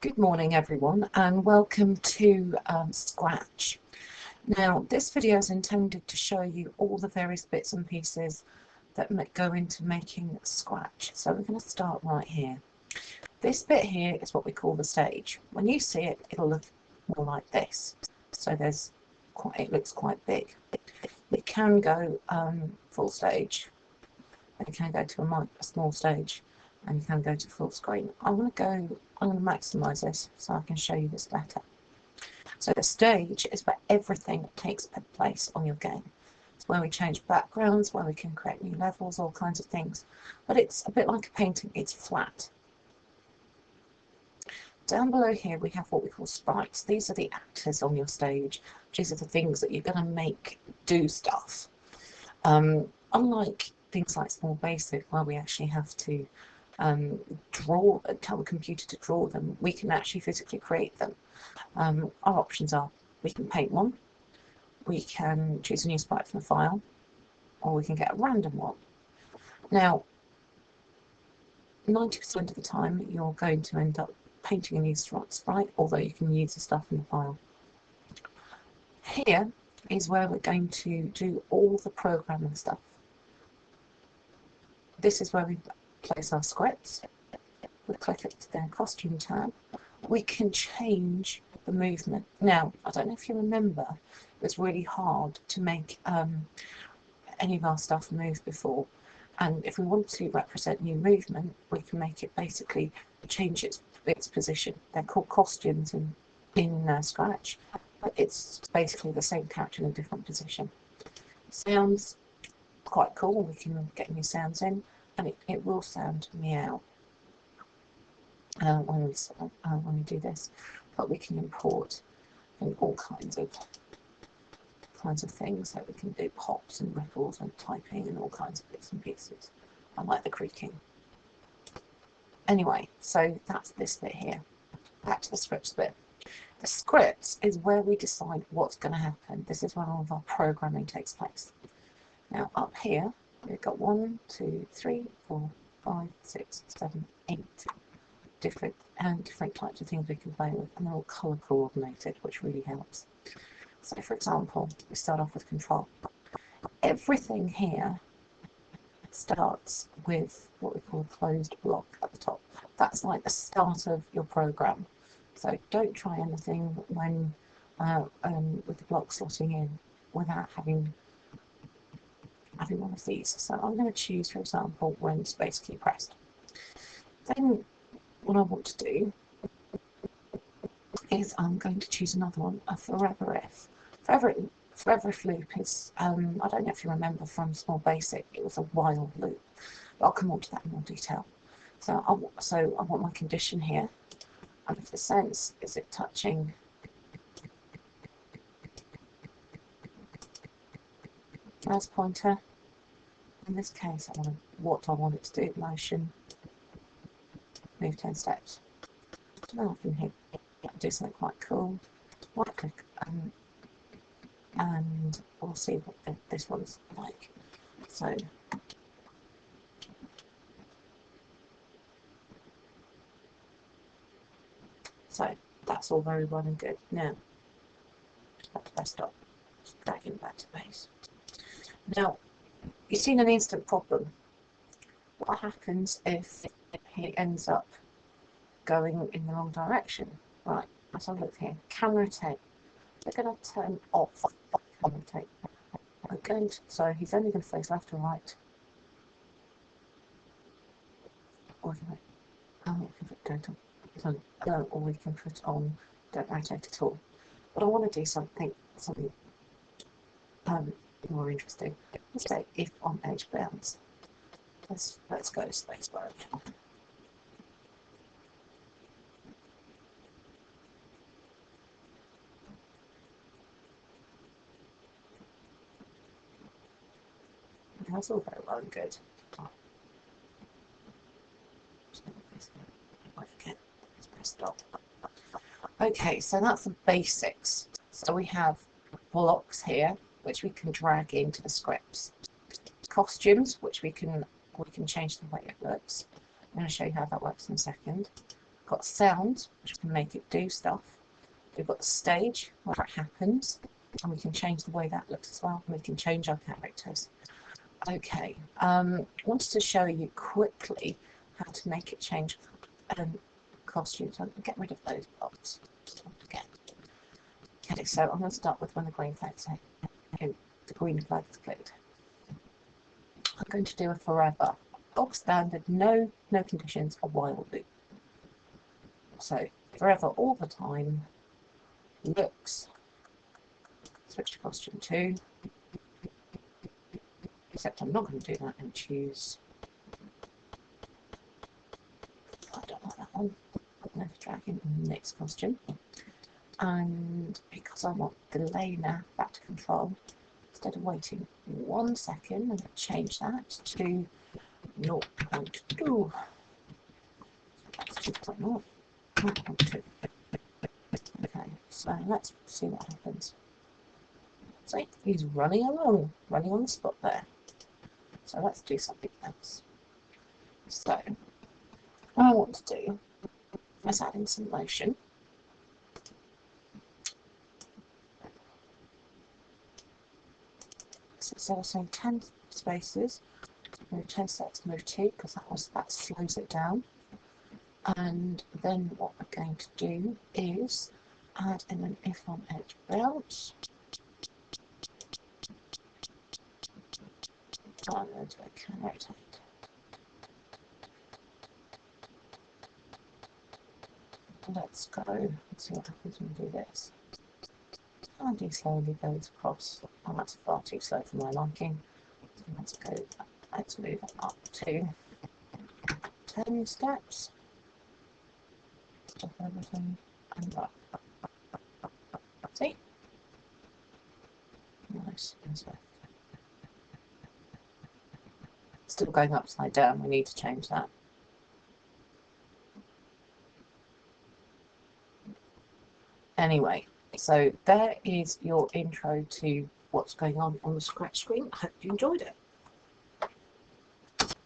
Good morning everyone, and welcome to Scratch. Now this video is intended to show you all the various bits and pieces that go into making Scratch. So we're going to start right here. This bit here is what we call the stage. When you see it, it'll look more like this. So it looks quite big. It can go full stage, and it can go to a small stage, and you can go to full screen. I'm going to maximise this so I can show you this better. So the stage is where everything takes place on your game. It's where we change backgrounds, where we can create new levels, all kinds of things. But it's a bit like a painting, it's flat. Down below here we have what we call sprites. These are the actors on your stage. These are the things that you're going to make do stuff. Unlike things like Small Basic, where we actually have to tell the computer to draw them, we can actually physically create them. Our options are, we can paint one, we can choose a new sprite from the file, or we can get a random one. Now 90% of the time you're going to end up painting a new sprite, although you can use the stuff in the file. Here is where we're going to do all the programming stuff. This is where we place our scripts. We click it to the costume tab. We can change the movement. Now, I don't know if you remember, it was really hard to make any of our stuff move before. And if we want to represent new movement, we can make it basically change its position. They're called costumes in Scratch, but it's basically the same character in a different position. Sounds quite cool. We can get new sounds in, and it will sound meow when we do this. But we can import all kinds of things. So we can do pops and ripples and typing and all kinds of bits and pieces. I like the creaking. Anyway, so that's this bit here. Back to the scripts bit. The scripts is where we decide what's going to happen. This is where all of our programming takes place. Now up here we've got 1, 2, 3, 4, 5, 6, 7, 8 different types of things we can play with, and they're all colour coordinated, which really helps. So for example, we start off with control. Everything here starts with what we call a closed block at the top. That's like the start of your program. So don't try anything when with the block slotting in without having one of these. So I'm going to choose, for example, when space key pressed. Then what I want to do is I'm going to choose another one, a forever if. Forever if loop is, I don't know if you remember from Small Basic, it was a while loop, but I'll come on to that in more detail. So I want my condition here, and if the sense is it touching mouse pointer. In this case, what I want it to do, motion, move 10 steps. So now I can do something quite cool. Right click, and we'll see what this one's like. So that's all very well and good. Now, back to desktop, just dragging back to base. Now, you've seen an instant problem. What happens if he ends up going in the wrong direction? Right, let's have a look here. Camera tape. We're going to turn off camera tape. So he's only going to face left or right. Or we can put on don't rotate at all. But I want to do something more interesting. Let's say if on edge bounds. Let's go spacebar again. That's all very well and good. Stop. Okay, so that's the basics. So we have blocks here, which we can drag into the scripts. Costumes, which we can change the way it looks. I'm going to show you how that works in a second. We've got sound, which can make it do stuff. We've got the stage, where it happens, and we can change the way that looks as well. We can change our characters. Okay, wanted to show you quickly how to make it change costumes. I'll get rid of those blocks again. Okay, so I'm going to start with when the green flag's clicked. I'm going to do a forever. Bog standard, no conditions, a while loop. So forever all the time, looks, switch to costume 2, except I'm not going to do that and choose, I don't like that one, Never Dragon, next costume. And because I want delay now back to control, instead of waiting 1 second, I'm going to change that to 0.2. That's 2.0. 0.2. Okay, so let's see what happens. See, he's running along, running on the spot there. So let's do something else. So, what I want to do is add in some motion. So we're saying 10 spaces, move 10 steps, move 2, because that slows it down. And then what we're going to do is add in an if on edge bounce. And I can rotate. Let's go and see what happens when we do this. And he slowly goes across. Oh, that's far too slow for my liking. So let's move it up to 10 steps. Stop everything and up. See? Nice. Still going upside down, we need to change that. Anyway, so there is your intro to what's going on the scratch screen. I hope you enjoyed it.